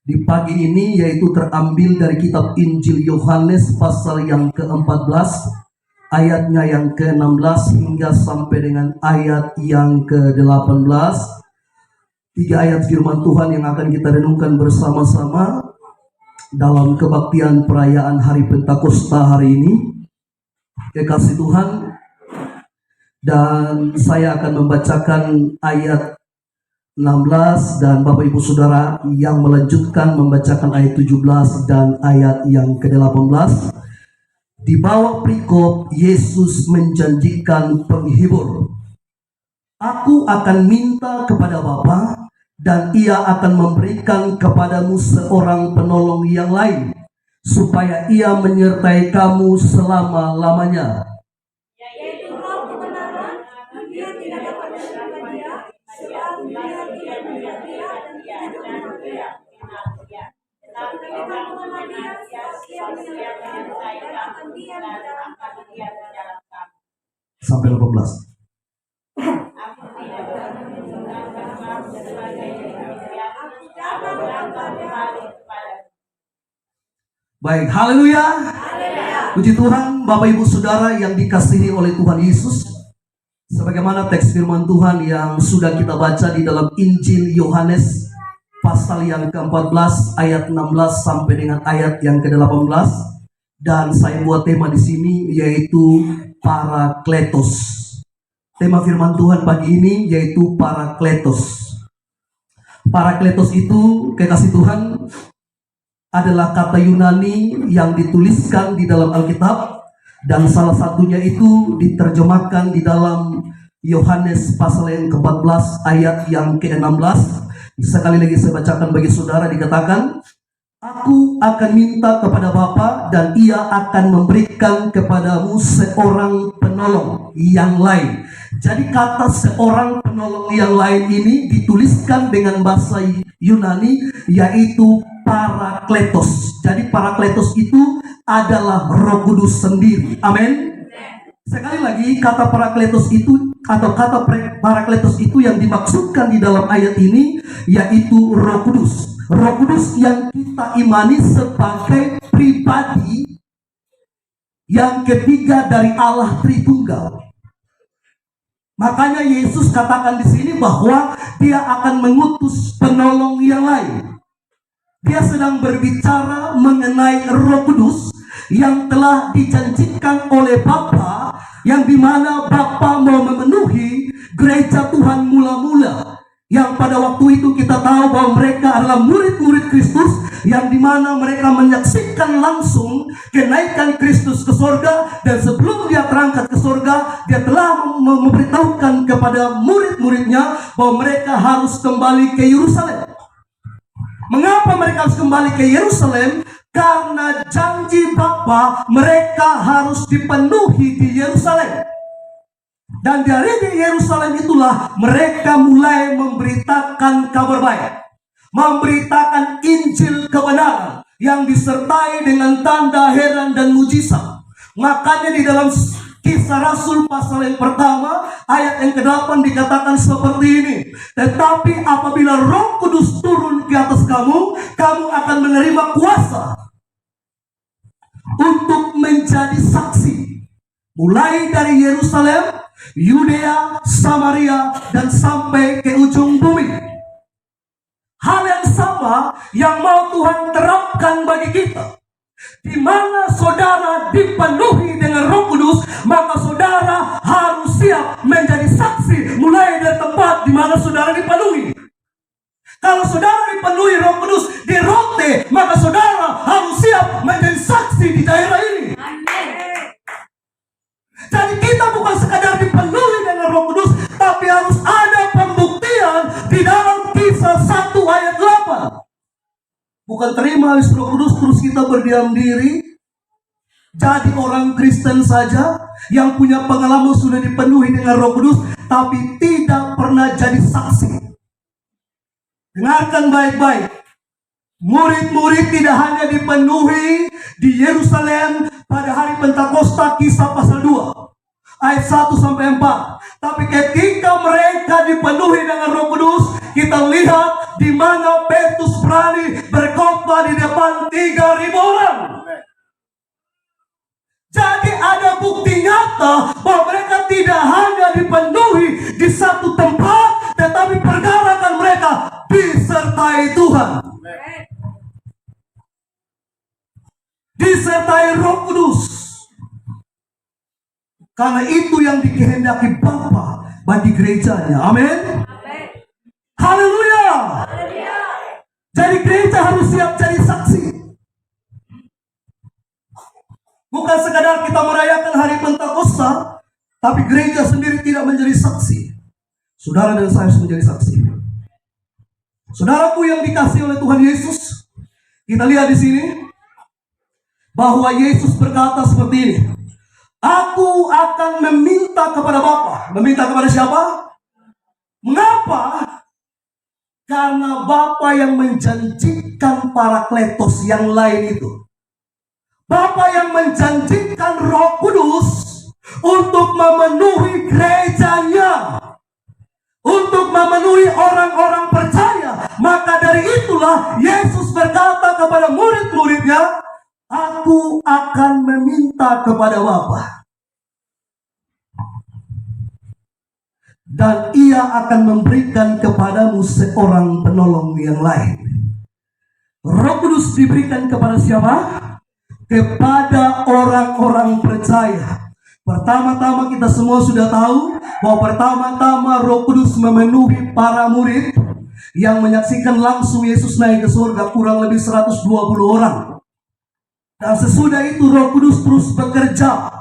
di pagi ini, yaitu terambil dari kitab Injil Yohanes pasal yang ke-14, ayatnya yang ke-16 hingga sampai dengan ayat yang ke-18. 3 ayat firman Tuhan yang akan kita renungkan bersama-sama dalam kebaktian perayaan Hari Pentakosta hari ini. Kekasih Tuhan, dan saya akan membacakan ayat 16 dan Bapak Ibu Saudara yang melanjutkan membacakan ayat 17 dan ayat yang ke-18. Di bawah perikop Yesus menjanjikan penghibur. Aku akan minta kepada Bapa dan Ia akan memberikan kepadamu seorang penolong yang lain, supaya Ia menyertai kamu selama-lamanya. Yaitu Roh kebenaran, dunia tidak dapat menerima Dia, sebab dunia tidak melihat Dia dan tidak mengenal Dia. Tetapi kamu mengenal Dia, sebab Ia menyertai kamu dan akan diam di dalam kamu. Sampai 18. Baik, haleluya. Puji Tuhan, Bapak Ibu Saudara yang dikasihi oleh Tuhan Yesus. Sebagaimana teks firman Tuhan yang sudah kita baca di dalam Injil Yohanes pasal yang ke-14 ayat 16 sampai dengan ayat yang ke-18. Dan saya buat tema di sini yaitu Parakletos. Tema firman Tuhan pagi ini yaitu Parakletos. Parakletos itu, kekasih Tuhan, adalah kata Yunani yang dituliskan di dalam Alkitab, dan salah satunya itu diterjemahkan di dalam Yohanes pasal yang ke-14 ayat yang ke-16. Sekali lagi saya bacakan bagi saudara, dikatakan, Aku akan minta kepada Bapa dan Ia akan memberikan kepadamu seorang penolong yang lain. Jadi kata seorang penolong yang lain ini dituliskan dengan bahasa Yunani yaitu Parakletos. Jadi Parakletos itu adalah Roh Kudus sendiri. Amin. Sekali lagi, kata Parakletos itu atau kata Parakletos itu yang dimaksudkan di dalam ayat ini yaitu Roh Kudus. Roh Kudus yang kita imani sebagai pribadi yang ketiga dari Allah Tritunggal. Makanya Yesus katakan di sini bahwa Dia akan mengutus penolong yang lain. Dia sedang berbicara mengenai Roh Kudus yang telah dijanjikan oleh Bapa, yang dimana Bapa mau memenuhi gereja Tuhan mula-mula, yang pada waktu itu kita tahu bahwa mereka adalah murid-murid Kristus, yang dimana mereka menyaksikan langsung kenaikan Kristus ke sorga, dan sebelum Dia terangkat ke sorga, Dia telah memberitahukan kepada murid-muridnya bahwa mereka harus kembali ke Yerusalem. Mengapa mereka harus kembali ke Yerusalem? Karena janji Bapa mereka harus dipenuhi di Yerusalem. Dan dari di Yerusalem itulah mereka mulai memberitakan kabar baik, memberitakan Injil kebenaran yang disertai dengan tanda heran dan mujizat. Makanya di dalam Kisah Rasul pasal yang pertama ayat yang ke-8 dikatakan seperti ini. Tetapi apabila Roh Kudus turun ke atas kamu, kamu akan menerima kuasa untuk menjadi saksi, mulai dari Yerusalem, Yudea, Samaria, dan sampai ke ujung bumi. Hal yang sama yang mau Tuhan terapkan bagi kita. Di mana saudara dipenuhi dengan Roh Kudus, maka saudara harus siap menjadi saksi mulai dari tempat di mana saudara dipenuhi. Kalau saudara dipenuhi Roh Kudus di Rote, maka saudara harus siap menjadi saksi di daerah ini. Jadi kita bukan sekadar dipenuhi dengan Roh Kudus, tapi harus ada pembuktian di dalam Kisah 1 ayat 8. Bukan terima Roh Kudus terus kita berdiam diri, jadi orang Kristen saja yang punya pengalaman sudah dipenuhi dengan Roh Kudus, tapi tidak pernah jadi saksi. Dengarkan baik-baik. Murid-murid tidak hanya dipenuhi di Yerusalem pada hari Pentakosta, Kisah pasal 2 ayat 1 sampai 4. Tapi ketika mereka dipenuhi dengan Roh Kudus, kita lihat di mana Petrus berani berkhotbah di depan 3.000 orang. Jadi ada bukti nyata bahwa mereka tidak hanya dipenuhi di satu tempat, tetapi pergerakan mereka disertai Tuhan, disertai Roh Kudus. Karena itu yang dikehendaki Bapa bagi gerejanya. Amin. Haleluya. Jadi gereja harus siap jadi saksi. Bukan sekadar kita merayakan hari Pentakosta, tapi gereja sendiri tidak menjadi saksi. Saudara dan saya harus menjadi saksi. Saudaraku yang dikasihi oleh Tuhan Yesus, kita lihat di sini bahwa Yesus berkata seperti ini. Aku akan meminta kepada Bapa. Meminta kepada siapa? Mengapa? Karena Bapa yang menjanjikan Parakletos yang lain itu. Bapa yang menjanjikan Roh Kudus untuk memenuhi gerejanya, untuk memenuhi orang-orang percaya. Maka dari itulah Yesus berkata kepada murid-muridnya, aku akan meminta kepada Bapa, dan Ia akan memberikan kepadamu seorang penolong yang lain. Roh Kudus diberikan kepada siapa? Kepada orang-orang percaya. Pertama-tama kita semua sudah tahu bahwa pertama-tama Roh Kudus memenuhi para murid yang menyaksikan langsung Yesus naik ke surga, kurang lebih 120 orang. Dan sesudah itu Roh Kudus terus bekerja.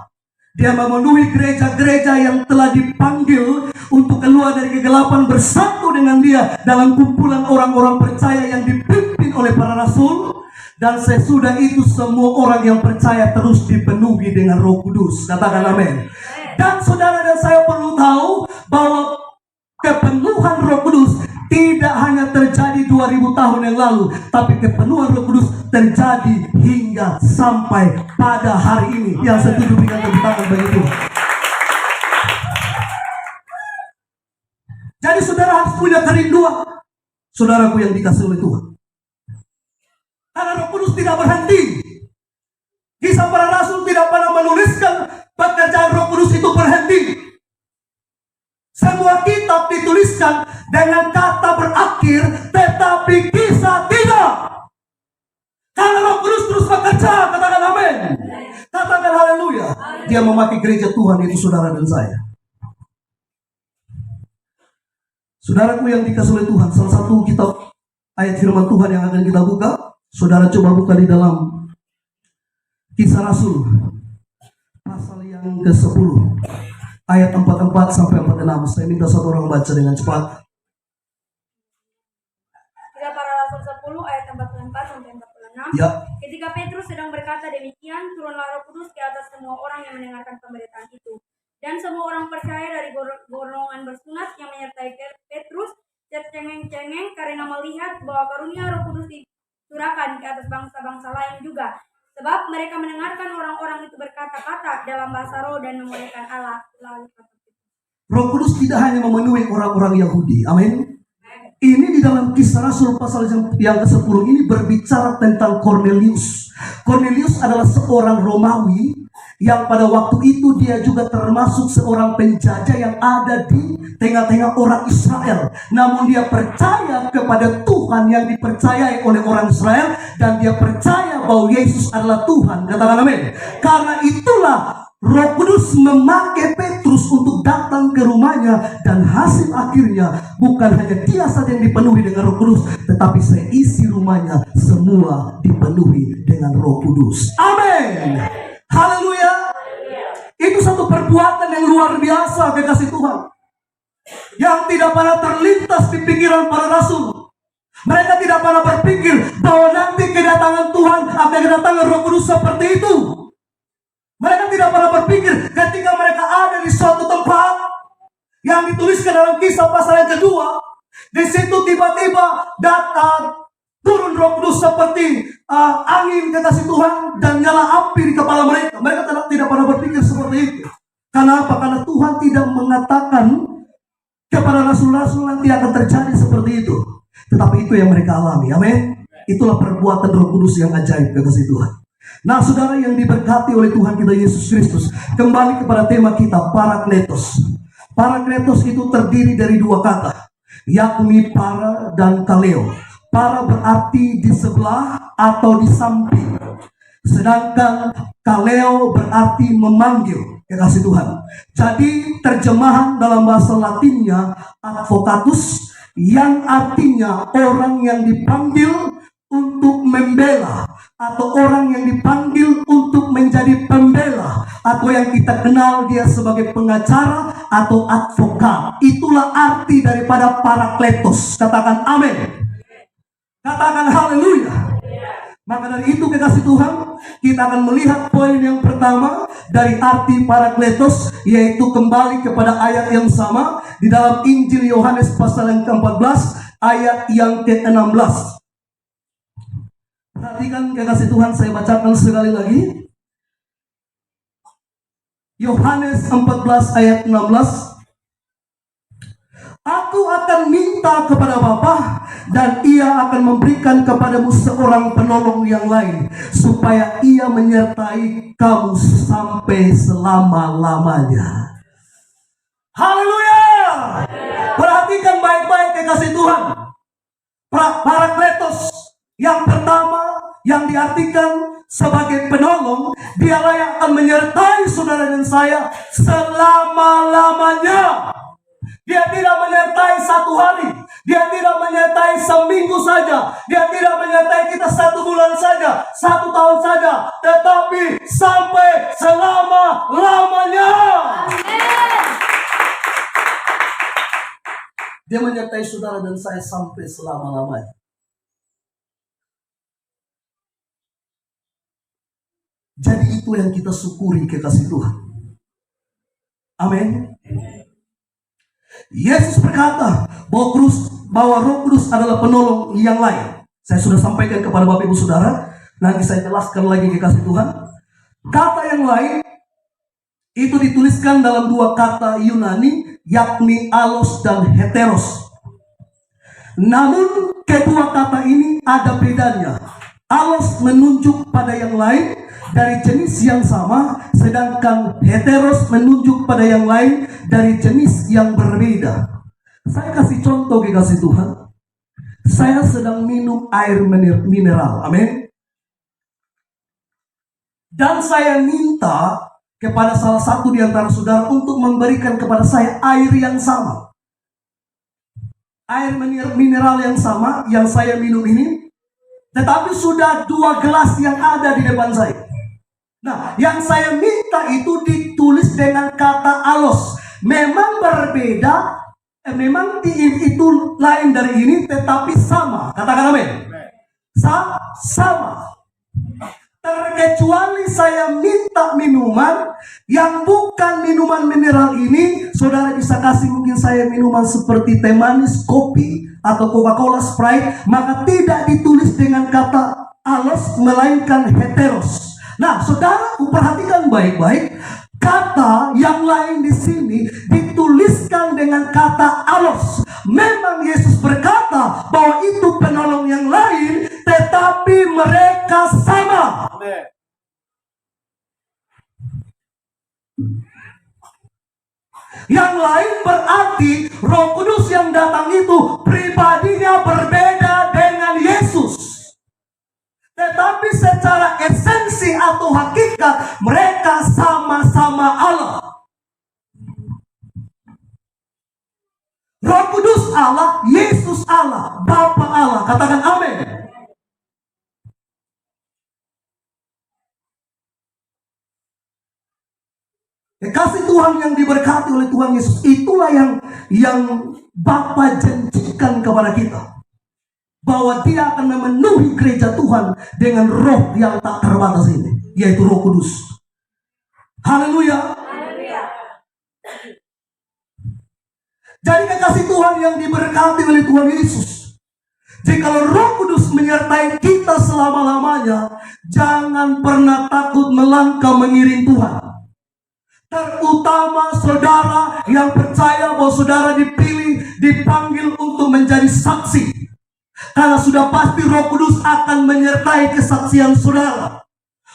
Dia memenuhi gereja-gereja yang telah dipanggil untuk keluar dari kegelapan, bersatu dengan Dia dalam kumpulan orang-orang percaya yang dipimpin oleh para rasul. Dan sesudah itu semua orang yang percaya terus dipenuhi dengan Roh Kudus. Katakan amin. Dan saudara dan saya perlu tahu bahwa kepenuhan Roh Kudus tidak hanya terjadi 2000 tahun yang lalu, tapi kepenuhan Roh Kudus terjadi hingga sampai pada hari ini. Yang setuju berikan tepuk tangan bagi Tuhan. Jadi saudara harus punya kerinduan, saudaraku yang dikasihi oleh Tuhan. Karena Roh Kudus tidak berhenti. Kisah para Rasul tidak pernah menuliskan pekerjaan Roh Kudus itu berhenti. Semua kitab dituliskan dengan kata berakhir, tetapi kisah tidak. Karena Roh Kudus terus bekerja. Katakan amin. Katakan haleluya. Dia memakai gereja Tuhan, itu saudara dan saya. Saudaraku yang dikasihi oleh Tuhan, salah satu kitab ayat firman Tuhan yang akan kita buka, saudara coba buka di dalam Kisah Rasul pasal yang ke-10 ayat 44 sampai 46. Saya minta satu orang baca dengan cepat. Kisah para Rasul 10 ayat 44 sampai 46. Ya. Ketika Petrus sedang berkata demikian, turunlah Roh Kudus ke atas semua orang yang mendengarkan pemberitaan itu. Dan semua orang percaya dari golongan bersunat yang menyertai Petrus tercengeng-cengeng karena melihat bahwa karunia Roh Kudus curahkan ke atas bangsa-bangsa lain juga, sebab mereka mendengarkan orang-orang itu berkata-kata dalam bahasa roh dan memuliakan Allah. Roh Kudus tidak hanya memenuhi orang-orang Yahudi. Amin. Ini di dalam Kisah Rasul pasal yang ke-10 ini berbicara tentang Cornelius. Cornelius adalah seorang Romawi yang pada waktu itu dia juga termasuk seorang penjajah yang ada di tengah-tengah orang Israel. Namun dia percaya kepada Tuhan yang dipercayai oleh orang Israel, dan dia percaya bahwa Yesus adalah Tuhan. Katakan amin. Karena itulah Roh Kudus memakai Petrus untuk datang ke rumahnya, dan hasil akhirnya bukan hanya dia saja yang dipenuhi dengan Roh Kudus, tetapi seisi rumahnya semua dipenuhi dengan Roh Kudus. Amin. Haleluya. Itu satu perbuatan yang luar biasa, kekasih Tuhan, yang tidak pernah terlintas di pikiran para rasul. Mereka tidak pernah berpikir bahwa nanti kedatangan Tuhan akan kedatangan Roh Kudus seperti itu. Mereka tidak pernah berpikir ketika mereka ada di suatu tempat yang dituliskan dalam Kisah pasal yang kedua. Di situ tiba-tiba datang turun Roh Kudus seperti angin, kekasih Tuhan, dan nyala api di kepala mereka. Mereka tidak pernah berpikir seperti itu. Karena apa? Karena Tuhan tidak mengatakan kepada rasul-rasul nanti akan terjadi seperti itu. Tetapi itu yang mereka alami. Amin. Itulah perbuatan Roh Kudus yang ajaib, kekasih Tuhan. Nah, saudara yang diberkati oleh Tuhan kita Yesus Kristus, kembali kepada tema kita, Parakletos. Parakletos itu terdiri dari dua kata, yakni para dan kaleo. Para berarti di sebelah atau di samping, sedangkan kaleo berarti memanggil, kekasih Tuhan. Jadi terjemahan dalam bahasa Latinnya advocatus, yang artinya orang yang dipanggil untuk membela, atau orang yang dipanggil untuk menjadi pembela, atau yang kita kenal dia sebagai pengacara atau advokat. Itulah arti daripada parakletos. Katakan amin. Katakan haleluya. Maka dari itu, kekasih Tuhan, kita akan melihat poin yang pertama dari arti parakletos, yaitu kembali kepada ayat yang sama di dalam Injil Yohanes pasal yang ke-14 ayat yang ke-16. Perhatikan, kekasih Tuhan, saya bacakan sekali lagi. Yohanes 14 ayat 16. Aku akan minta kepada Bapa, dan Ia akan memberikan kepadamu seorang penolong yang lain, supaya Ia menyertai kamu sampai selama-lamanya. Haleluya! Perhatikan baik-baik, kekasih Tuhan. Parakletos yang pertama yang diartikan sebagai penolong, dialah yang akan menyertai saudara dan saya selama-lamanya. Dia tidak menyertai satu hari, dia tidak menyertai seminggu saja, dia tidak menyertai kita 1 bulan saja, 1 tahun saja, tetapi sampai selama-lamanya. Dia menyertai saudara dan saya sampai selama-lamanya. Jadi itu yang kita syukuri, kekasih Tuhan. Amin. Yesus berkata bahwa Roh Kudus adalah penolong yang lain. Saya sudah sampaikan kepada Bapak Ibu Saudara, nanti saya jelaskan lagi, kekasih Tuhan. Kata yang lain itu dituliskan dalam dua kata Yunani, yakni alos dan heteros. Namun kedua kata ini ada bedanya. Alos menunjuk pada yang lain dari jenis yang sama, sedangkan heteros menunjuk pada yang lain dari jenis yang berbeda. Saya kasih contoh, kekasih Tuhan. Saya sedang minum air mineral, amin. Dan saya minta kepada salah satu di antara saudara untuk memberikan kepada saya air yang sama. Air mineral yang sama yang saya minum ini, tetapi sudah 2 gelas yang ada di depan saya. Nah, yang saya minta itu ditulis dengan kata alos. Memang berbeda, memang itu lain dari ini, tetapi sama. Katakan amin. Sama. Terkecuali saya minta minuman yang bukan minuman mineral ini, saudara bisa kasih mungkin saya minuman seperti teh manis, kopi, atau Coca-Cola, Sprite, maka tidak ditulis dengan kata alos, melainkan heteros. Nah, saudara, perhatikan baik-baik. Kata yang lain di sini dituliskan dengan kata alos. Memang Yesus berkata bahwa itu penolong yang lain, tetapi mereka sama. Amen. Yang lain berarti Roh Kudus yang datang itu pribadinya berbeda dengan Yesus. Tetapi secara esensi atau hakikat mereka sama-sama Allah. Roh Kudus Allah, Yesus Allah, Bapa Allah. Katakan amin. Kasih Tuhan yang diberkati oleh Tuhan Yesus, itulah yang Bapa janjikan kepada kita. Bahwa Dia akan memenuhi gereja Tuhan dengan roh yang tak terbatas ini, yaitu Roh Kudus. Haleluya. Jadi kekasih Tuhan yang diberkati oleh Tuhan Yesus, jika Roh Kudus menyertai kita selama-lamanya, jangan pernah takut melangkah mengiring Tuhan. Terutama saudara yang percaya bahwa saudara dipilih dipanggil untuk menjadi saksi. Karena sudah pasti Roh Kudus akan menyertai kesaksian saudara.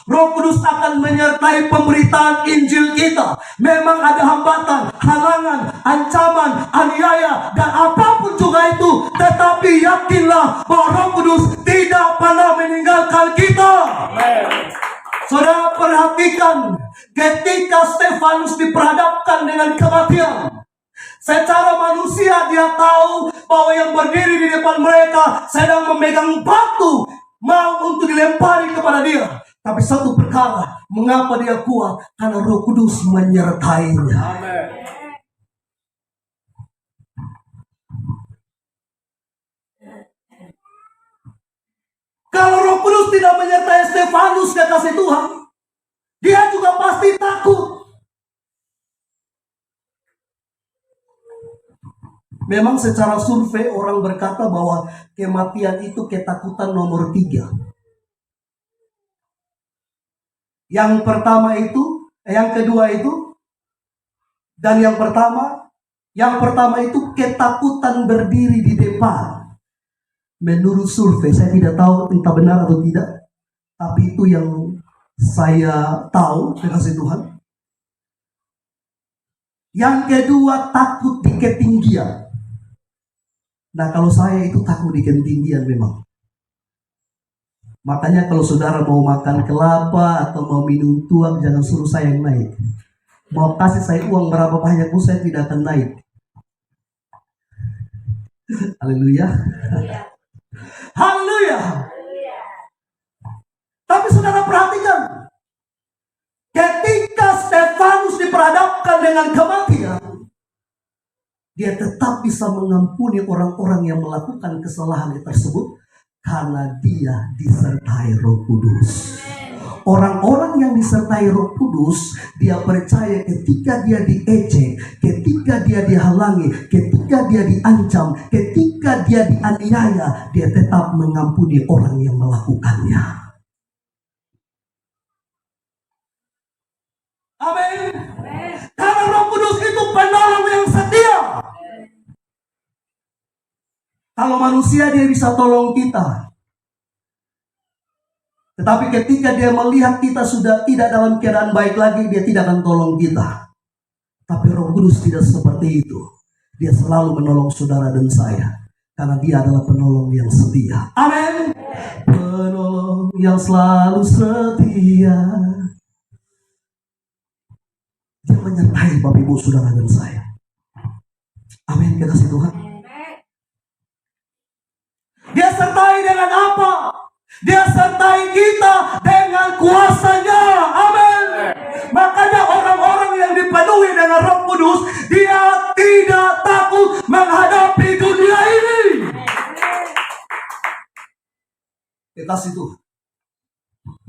Roh Kudus akan menyertai pemberitaan Injil kita. Memang ada hambatan, halangan, ancaman, aniaya, dan apapun juga itu. Tetapi yakinlah bahwa Roh Kudus tidak pernah meninggalkan kita. Saudara perhatikan, ketika Stefanus diperhadapkan dengan kematian, secara manusia dia tahu bahwa yang berdiri di depan mereka sedang memegang batu mau untuk dilempari kepada dia. Tapi satu perkara, mengapa dia kuat? Karena Roh Kudus menyertainya. Amin. Kalau Roh Kudus tidak menyertai Stefanus, kekasih Tuhan, dia juga pasti takut. Memang secara survei orang berkata bahwa kematian itu ketakutan nomor 3. Yang pertama itu, yang kedua itu, dan yang pertama itu ketakutan berdiri di depan. Menurut survei, saya tidak tahu entah benar atau tidak, tapi itu yang saya tahu, kekasih Tuhan. Yang kedua, takut di ketinggian. Nah, kalau saya itu takut di ketinggian memang. Makanya kalau saudara mau makan kelapa atau mau minum tuak, jangan suruh saya yang naik. Mau kasih saya uang berapa banyak pun saya tidak akan naik. Haleluya. Haleluya. Tapi saudara perhatikan, ketika Stefanus diperhadapkan dengan kematian, dia tetap bisa mengampuni orang-orang yang melakukan kesalahan tersebut karena dia disertai Roh Kudus. Orang-orang yang disertai Roh Kudus, dia percaya ketika dia diejek, ketika dia dihalangi, ketika dia diancam, ketika dia dianiaya, dia tetap mengampuni orang yang melakukannya. Amin. Karena Roh Kudus itu penolong yang setia. Kalau manusia dia bisa tolong kita, tetapi ketika dia melihat kita sudah tidak dalam keadaan baik lagi, dia tidak akan tolong kita. Tapi Roh Kudus tidak seperti itu. Dia selalu menolong saudara dan saya, karena dia adalah penolong yang setia. Amin. Penolong yang selalu setia. Dia menyertai Bapak Ibu saudara dan saya. Amin, kekasih Tuhan. Dia sertai dengan apa? Dia sertai kita dengan kuasanya. Amin. Makanya orang-orang yang dipenuhi dengan Roh Kudus, dia tidak takut menghadapi dunia ini. Kekasih Tuhan.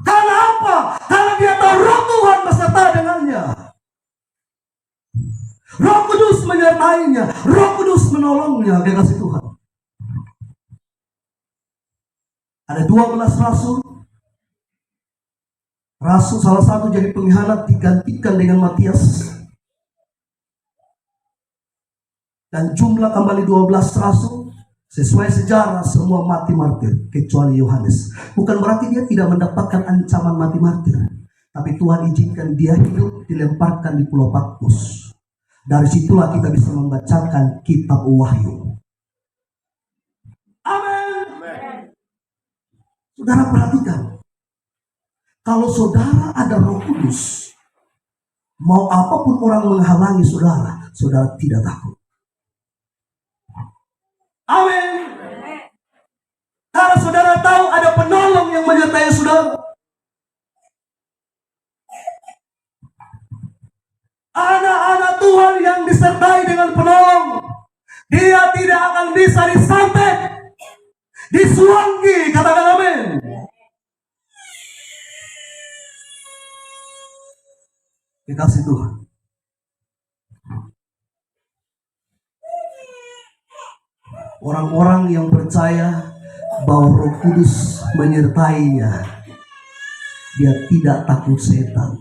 Karena apa? Karena dia tahu Roh Tuhan beserta dengannya. Roh Kudus menyertainya. Roh Kudus menolongnya, kekasih Tuhan. Ada 12 rasul. Rasul salah satu jadi pengkhianat digantikan dengan Matias. Dan jumlah kembali 12 rasul. Sesuai sejarah semua mati martir kecuali Yohanes. Bukan berarti dia tidak mendapatkan ancaman mati martir. Tapi Tuhan izinkan dia hidup dilemparkan di Pulau Patmos. Dari situlah kita bisa membacakan kitab Wahyu. Saudara perhatikan, kalau saudara ada Roh Kudus, mau apapun orang menghalangi saudara, saudara tidak takut. Amin. Karena saudara tahu ada penolong yang menyertai saudara. Anak-anak Tuhan yang disertai dengan penolong, dia tidak akan bisa disantet, disuangi, katakan amin. Dikasih Tuhan. Orang-orang yang percaya bahwa Roh Kudus menyertainya, dia tidak takut setan.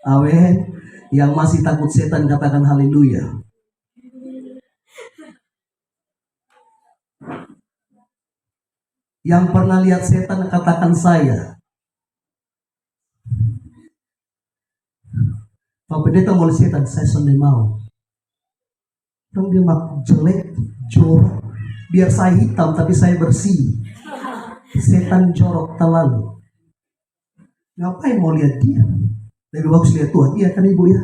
Amin. Yang masih takut setan katakan haleluya. Yang pernah lihat setan katakan saya. Pak Pendeta mau lihat setan, saya sendiri mau. Dong dia mak jelek, jorok. Biar saya hitam tapi saya bersih. Setan jorok terlalu. Ngapain mau lihat dia? Lebih bagus lihat Tuhan. Iya kan Ibu ya?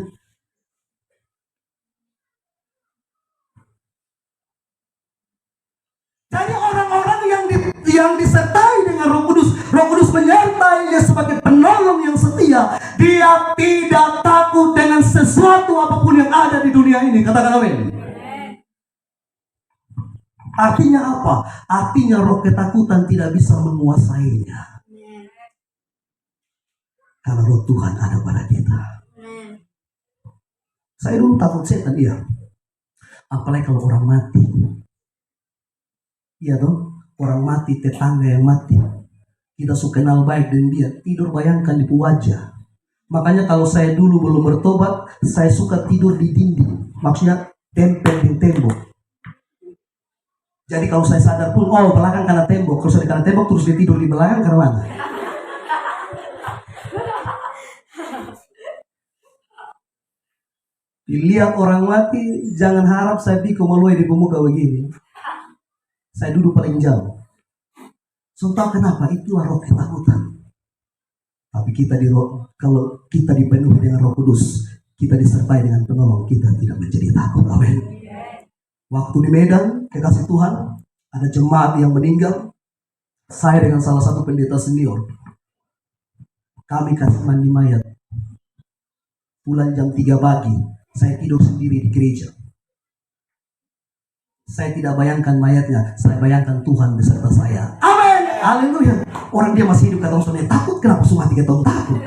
Jadi orang-orang yang disertai dengan Roh Kudus menyertainya sebagai penolong yang setia. Dia tidak takut dengan sesuatu apapun yang ada di dunia ini. Katakan amin. Artinya apa? Artinya roh ketakutan tidak bisa menguasainya. Karena roh Tuhan ada pada kita. Saya dulu takut setan, iya. Apalagi kalau orang mati. Iya dong, orang mati, tetangga yang mati. Kita suka kenal baik dengan dia. Tidur bayangkan di wajah. Makanya kalau saya dulu belum bertobat, saya suka tidur di dinding. Maksudnya tempel di tembok. Jadi kalau saya sadar pun, oh belakang karena tembok. Kalau saya karena tembok terus dia tidur di belakang karena mana? Dilihat orang mati, jangan harap saya pikir meluai di pemuka begini. Saya duduk paling jauh. So tahu kenapa? Itulah roh ketakutan. Tapi kalau kita dipenuhi dengan Roh Kudus, kita disertai dengan penolong, kita tidak menjadi takut. Amin. Waktu di Medan, kekasih Tuhan, ada jemaat yang meninggal. Saya dengan salah satu pendeta senior, kami kasih mandi mayat. Pulang jam 3 pagi, saya tidur sendiri di gereja. Saya tidak bayangkan mayatnya, saya bayangkan Tuhan beserta saya. Amin. Haleluya. Orang dia masih hidup, kata orang takut, kenapa semua tiga tahun takut?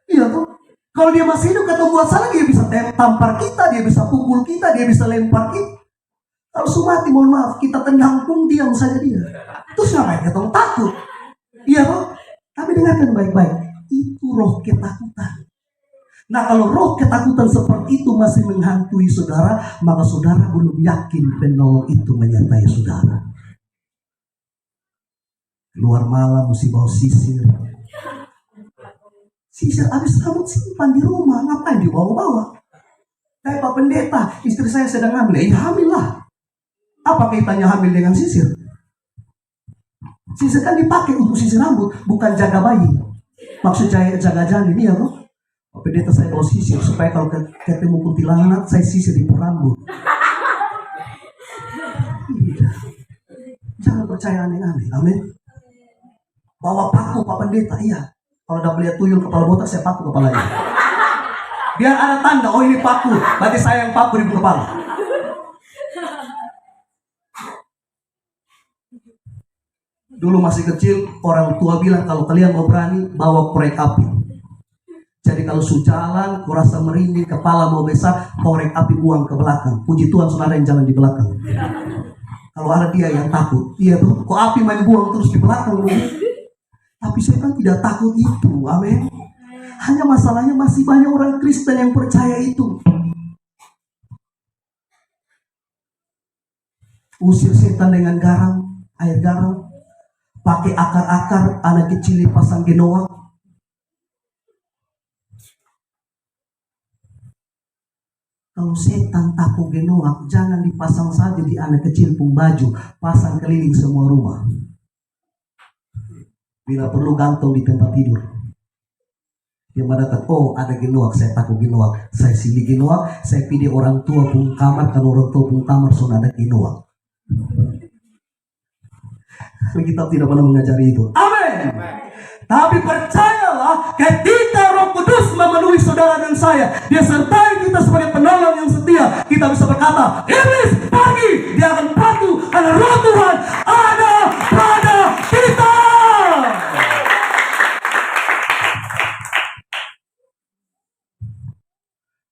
Iya tuh. Kalau dia masih hidup, kata buat salah, dia bisa tampar kita, dia bisa pukul kita, dia bisa lempar kita. Kalau semua mati, mohon maaf, kita tendang pun diam saja dia. Terus ngapain kita takut? Iya tuh. Tapi dengarkan baik-baik, itu roh ketakutan. Nah kalau roh ketakutan seperti itu masih menghantui saudara, maka saudara belum yakin penolong itu menyertai saudara. Keluar malam mesti bawa sisir. Sisir habis rambut simpan di rumah, ngapain dibawa-bawa? Kayak Pak Pendeta, istri saya sedang hamil, ya hamil lah. Apa kaitannya hamil dengan sisir? Sisir kan dipakai untuk sisir rambut, bukan jaga bayi. Maksud jaga janin, iya kok. Pak Pendeta saya bawa sisir supaya kalau ketemu kuntilanak saya sisir di rambut. Jangan percaya aneh-aneh, amin. Bawa paku Pak Pendeta, iya. Kalau udah melihat tuyul kepala botak saya paku kepalanya. Biar ada tanda, oh ini paku, berarti saya yang paku di kepala. Dulu masih kecil, orang tua bilang kalau kalian mau berani bawa korek api. Jadi kalau jalan, kurasa merinding, kepala mau besar, korek api buang ke belakang. Puji Tuhan saudara yang jalan di belakang. Kalau ada dia yang takut, iya tuh, kok api main buang terus di belakang. Tapi saya kan tidak takut itu, amin. Hanya masalahnya masih banyak orang Kristen yang percaya itu. Usir setan dengan garam, air garam. Pakai akar-akar, anak kecil dipasang genoa. Kalau setan takut genoak, jangan dipasang saja di anak kecil pun baju, pasang keliling semua rumah. Bila perlu gantung di tempat tidur. Dia mendatang, oh ada genoak, saya takut genoak. Saya silih genoak, saya pilih orang tua pun kamar, kalau orang tua pun kamar, sudah ada genoak. Kita tidak pernah mengajari itu. Amin. Tapi percayalah, ketika Roh Kudus memenuhi saudara dan saya, dia sertai kita sebagai penolong yang setia. Kita bisa berkata, iblis pergi, dia akan patuh karena Roh Tuhan ada pada kita.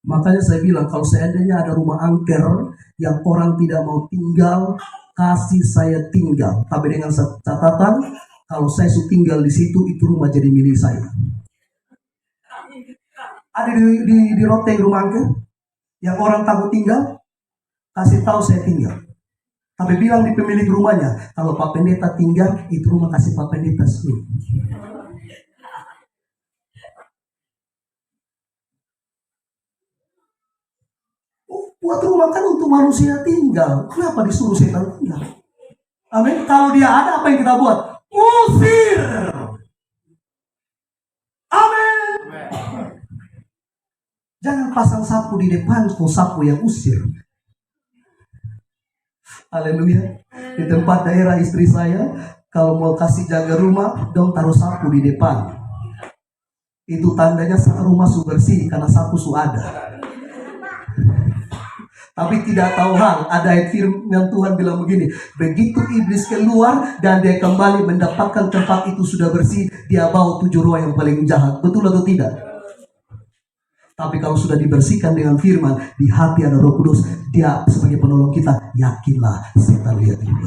Makanya saya bilang, kalau seandainya ada rumah angker yang orang tidak mau tinggal, kasih saya tinggal. Tapi dengan catatan, kalau saya sudah tinggal di situ, itu rumah jadi milik saya. Ada di Roteng rumah angker yang orang takut tinggal, kasih tahu saya tinggal. Tapi bilang di pemilik rumahnya, kalau Pak Pendeta tinggal, itu rumah kasih Pak Pendeta sendiri. Buat rumah kan untuk manusia tinggal. Kenapa disuruh setan tinggal? Amin. Kalau dia ada, apa yang kita buat? Usir. Amin. Jangan pasang sapu di depan, kau sapu yang usir. Haleluya. Di tempat daerah istri saya, kalau mau kasih jaga rumah, dong taruh sapu di depan. Itu tandanya rumah su bersih karena sapu su ada. Tapi tidak tahu hal, ada ayat firman Tuhan bilang begini, begitu iblis keluar dan dia kembali mendapatkan tempat itu sudah bersih, dia bawa 7 roh yang paling jahat. Betul atau tidak? Tapi kalau sudah dibersihkan dengan firman, di hati ada Roh Kudus, dia sebagai penolong kita, yakinlah setan lihat itu.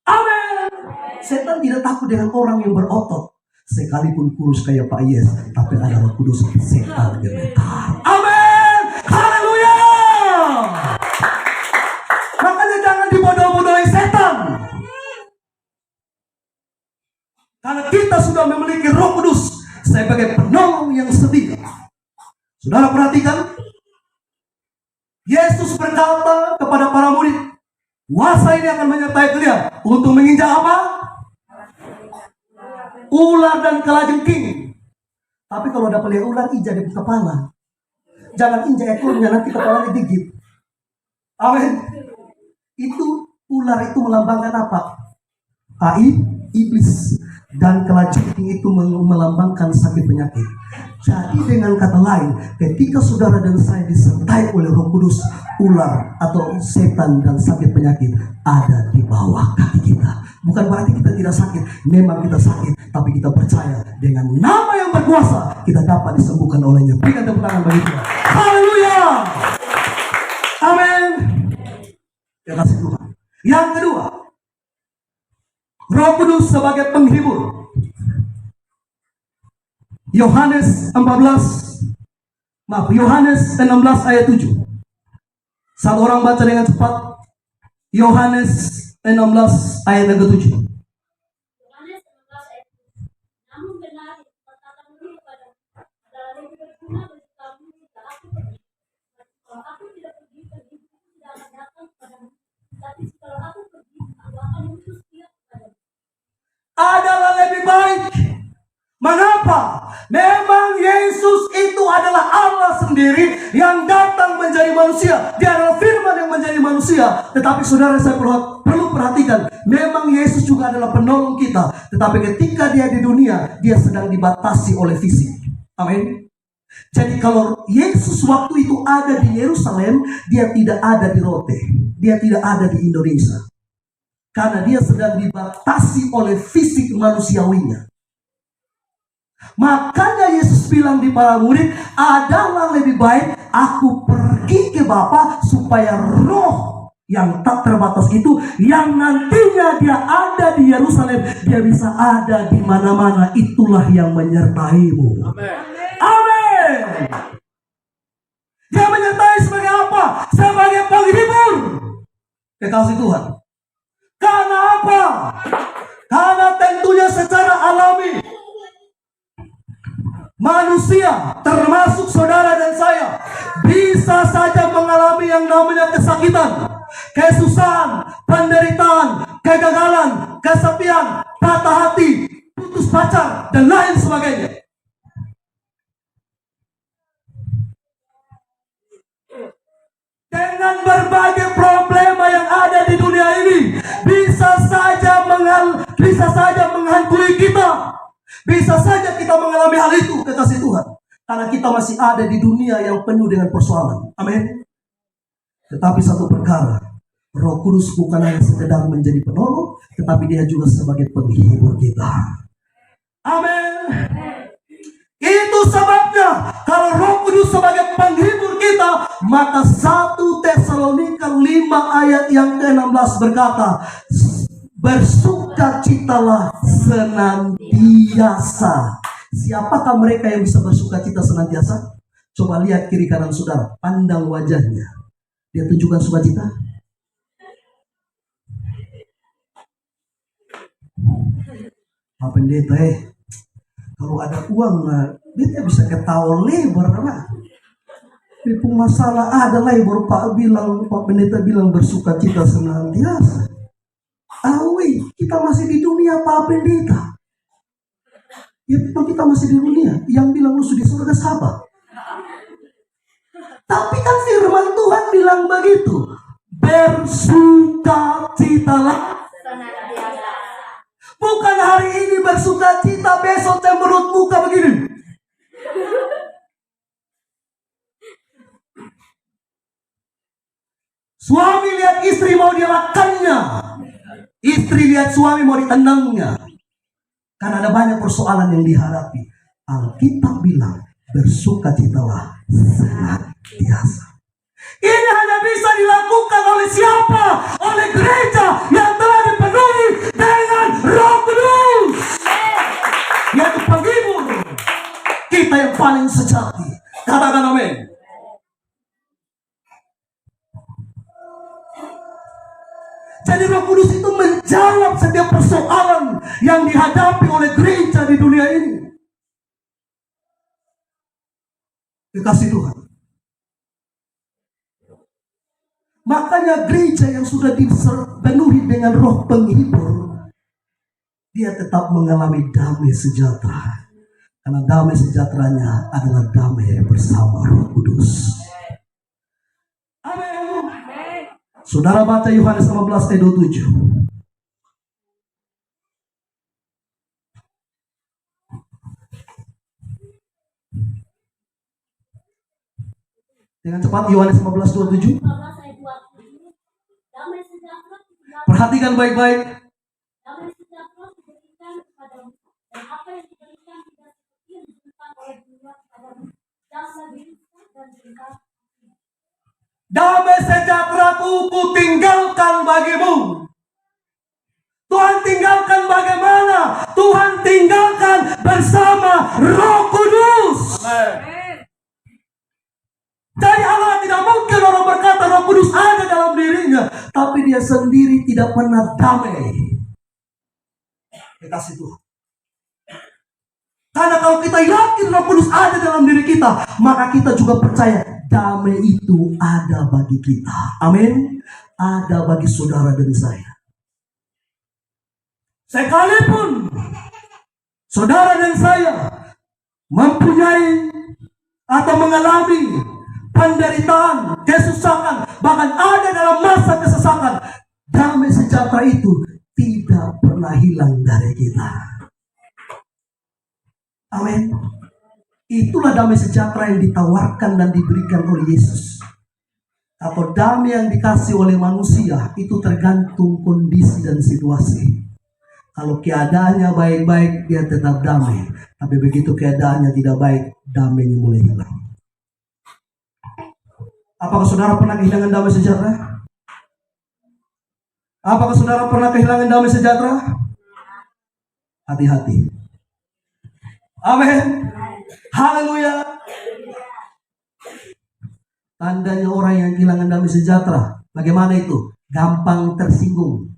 Amin. Setan tidak takut dengan orang yang berotot, sekalipun kurus kayak Pak Yes, tapi ada Roh Kudus, setan gemetar. Amin. Haleluya. Makanya jangan dibodoh-bodohi setan. Karena kita sudah memiliki Roh Kudus sebagai penolong yang setia. Saudara perhatikan, Yesus berkata kepada para murid, kuasa ini akan menyertai kalian untuk menginjak apa? Ular dan kalajengking. Tapi kalau dapat lihat ular, injak di kepala. Jangan injak ekornya, nanti kepalanya digigit. Amin. Itu ular itu melambangkan apa? Iblis. Dan kalajengking itu melambangkan sakit penyakit. Jadi dengan kata lain, ketika saudara dan saya disertai oleh Roh Kudus, ular atau setan dan sakit penyakit ada di bawah kaki kita. Bukan berarti kita tidak sakit, memang kita sakit, tapi kita percaya dengan nama yang berkuasa kita dapat disembuhkan olehnya. Berikan tepuk tangan bagi Tuhan. Haleluya. Amin. Terima kasih Tuhan. Yang kedua, Roh Kudus sebagai penghibur. Yohanes 16 ayat 7. Satu orang baca dengan cepat. Yohanes 16 ayat yang ke-7. Yohanes 16 ayat 7. Namun benar katakan kepadamu, adalah lebih berguna bagi kamu jika aku pergi. Kalau aku tidak pergi, tidak akan datang kepadamu. Tapi kalau aku pergi, aku akan mengutus dia kepadamu. Adalah lebih baik. Mengapa? Memang Yesus itu adalah Allah sendiri yang datang menjadi manusia. Dia adalah firman yang menjadi manusia. Tetapi saudara, saya perlu perhatikan, memang Yesus juga adalah penolong kita. Tetapi ketika dia di dunia, dia sedang dibatasi oleh fisik. Amin. Jadi kalau Yesus waktu itu ada di Yerusalem, dia tidak ada di Rote. Dia tidak ada di Indonesia. Karena dia sedang dibatasi oleh fisik manusiawinya. Makanya Yesus bilang di para murid, adalah lebih baik aku pergi ke Bapa supaya roh yang tak terbatas itu, yang nantinya dia ada di Yerusalem, dia bisa ada di mana-mana. Itulah yang menyertaimu. Amin. Amin. Dia menyertai sebagai apa? Sebagai penghibur. Kekasih Tuhan. Karena apa? Karena tentunya secara alami manusia, termasuk saudara dan saya, bisa saja mengalami yang namanya kesakitan, kesusahan, penderitaan, kegagalan, kesepian, patah hati, putus pacar, dan lain sebagainya. Dengan berbagai problema yang ada di dunia ini, bisa saja menghantui kita. Bisa saja kita mengalami hal itu, kekasih Tuhan. Karena kita masih ada di dunia yang penuh dengan persoalan. Amin. Tetapi satu perkara, Roh Kudus bukan hanya sekedar menjadi penolong, tetapi dia juga sebagai penghibur kita. Amin. Itu sebabnya kalau Roh Kudus sebagai penghibur kita, maka 1 Tesalonika 5 ayat yang ke-16 berkata, bersukacitalah senantiasa. Siapakah mereka yang bisa bersukacita senantiasa? Coba lihat kiri kanan saudara, pandang wajahnya. Dia tunjukkan sukacita. Pak Pendeta, kalau ada uang, beta bisa ketawa lebar lah. Tapi masalah ada lebar, Pak Pendeta bilang bersuka cita senantiasa. Kita masih di dunia, Pak Pendeta. Ya memang kita masih di dunia. Yang bilang lu sudah di surga sabar. Tapi kan firman Tuhan bilang begitu. Bersuka citalah. Bukan hari ini bersuka cita, besok cemberut muka begini. Suami lihat istri mau dilakannya. Istri lihat suami mau ditendangnya. Karena ada banyak persoalan yang dihadapi. Alkitab bilang bersukacitalah senantiasa. Ini hanya bisa dilakukan oleh siapa? Oleh gereja yang telah dipenuhi dengan Roh Kudus. Yaitu penghibur kita yang paling sejati. Katakan amin. Jadi Roh Kudus itu menjawab setiap persoalan yang dihadapi oleh gereja di dunia ini. Dikasih Tuhan. Makanya gereja yang sudah dipenuhi dengan roh penghibur, dia tetap mengalami damai sejahtera. Karena damai sejahteranya adalah damai bersama Roh Kudus. Amin. Saudara baca Yohanes 15 ayat 27. Dengan cepat Yohanes 15:27. Perhatikan baik-baik. Damai sejahtera ku tinggalkan bagimu. Tuhan tinggalkan bagaimana? Tuhan tinggalkan bersama Roh Kudus. Amen. Jadi Allah tidak mungkin orang berkata Roh Kudus ada dalam dirinya, tapi dia sendiri tidak pernah damai. Kasih Tuhan. Karena kalau kita yakin Roh Kudus ada dalam diri kita, maka kita juga percaya damai itu ada bagi kita. Amin. Ada bagi saudara dan saya. Sekalipun saudara dan saya mempunyai atau mengalami penderitaan, kesusahan, bahkan ada dalam masa kesesakan, damai sejahtera itu tidak pernah hilang dari kita. Amin. Itulah damai sejahtera yang ditawarkan dan diberikan oleh Yesus. Atau damai yang dikasih oleh manusia itu tergantung kondisi dan situasi. Kalau keadaannya baik-baik, dia tetap damai. Tapi begitu keadaannya tidak baik, damainya mulai hilang. Apakah saudara pernah kehilangan damai sejahtera? Apakah saudara pernah kehilangan damai sejahtera? Hati-hati. Amin. Haleluya. Tandanya orang yang kehilangan damai sejahtera, bagaimana itu? Gampang tersinggung,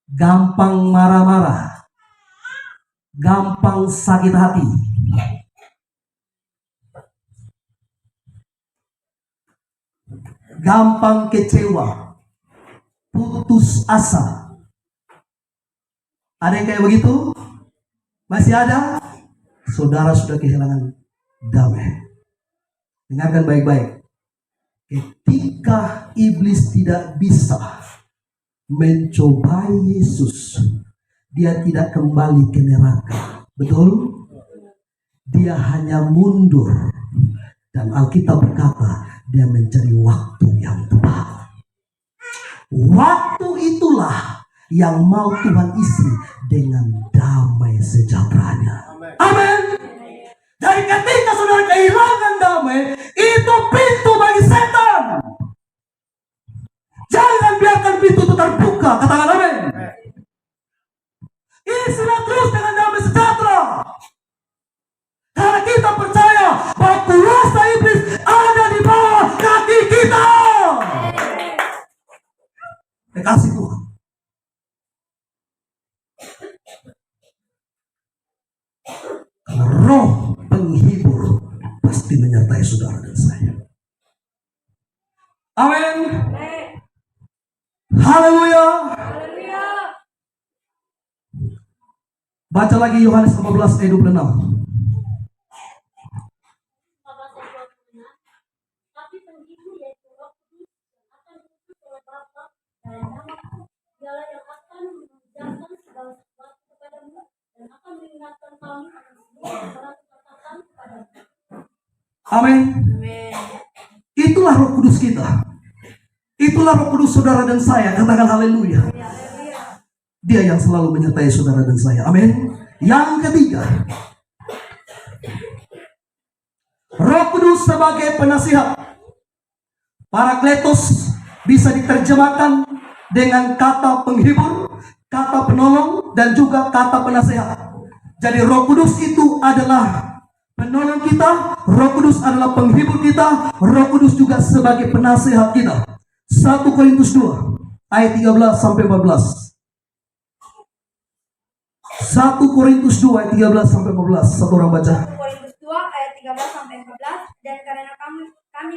gampang marah-marah, gampang sakit hati, gampang kecewa, putus asa. Ada yang kayak begitu? Masih ada? Saudara sudah kehilangan damai. Dengarkan baik-baik. Ketika iblis tidak bisa mencobai Yesus, dia tidak kembali ke neraka. Betul? Dia hanya mundur. Dan Alkitab berkata, dia mencari waktu yang tepat. Waktu itulah yang mau Tuhan isi dengan damai sejahteranya. Amin. Jadi ketika saudara kehilangan damai, itu pintu bagi setan. Jangan biarkan pintu itu terbuka. Katakan amin. Isilah terus dengan damai sejahtera. Karena kita percaya bahwa kuasa iblis ada di bawah kaki kita. Kasih Tuhan. menyertai saudara dan saya. Amin. Haleluya. Haleluya. Baca lagi Yohanes 15 ayat 26. Tapi penghibur yaitu Roh Kudus yang akan diutus oleh Bapa dalam namaku, dialah yang akan mengajarkan segala sesuatu kepadamu dan akan mengingatkan kamu akan semua yang telah kukatakan kepadamu. Amin. Amin. Itulah Roh Kudus kita. Itulah Roh Kudus saudara dan saya. Katakan haleluya. Dia yang selalu menyertai saudara dan saya. Amin. Yang ketiga, Roh Kudus sebagai penasihat. Parakletos bisa diterjemahkan dengan kata penghibur, kata penolong, dan juga kata penasehat. Jadi Roh Kudus itu adalah penolong kita, Roh Kudus adalah penghibur kita, Roh Kudus juga sebagai penasehat kita. 1 Korintus 2 ayat 13 sampai 14. 1 Korintus 2 ayat 13 sampai 14. Satu orang baca. 1 Korintus 2 ayat 13 sampai 14. Dan karena kami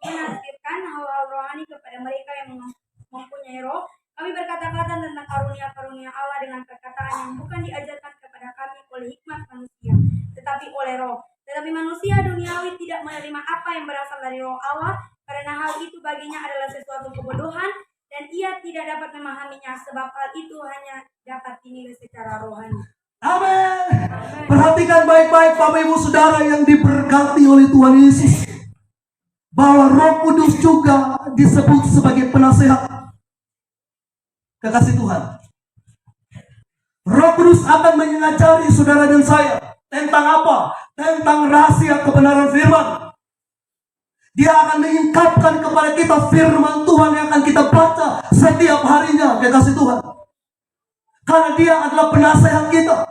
menafsirkan hal-hal rohani kepada mereka yang mempunyai roh, kami berkata-kata tentang karunia-karunia Allah dengan perkataan yang bukan diajarkan kepada kami oleh hikmat manusia, tetapi oleh roh. Tetapi manusia duniawi tidak menerima apa yang berasal dari roh Allah, karena hal itu baginya adalah sesuatu kebodohan, dan ia tidak dapat memahaminya, sebab hal itu hanya dapat dinilai secara rohani. Amin. Perhatikan baik-baik Bapak Ibu Saudara yang diberkati oleh Tuhan Yesus, bahwa Roh Kudus juga disebut sebagai penasehat. Kekasih Tuhan, Roh Kudus akan mengajari saudara dan saya tentang apa? Tentang rahasia kebenaran firman. Dia akan mengungkapkan kepada kita firman Tuhan yang akan kita baca setiap harinya, kekasih Tuhan. Karena dia adalah penasehat kita.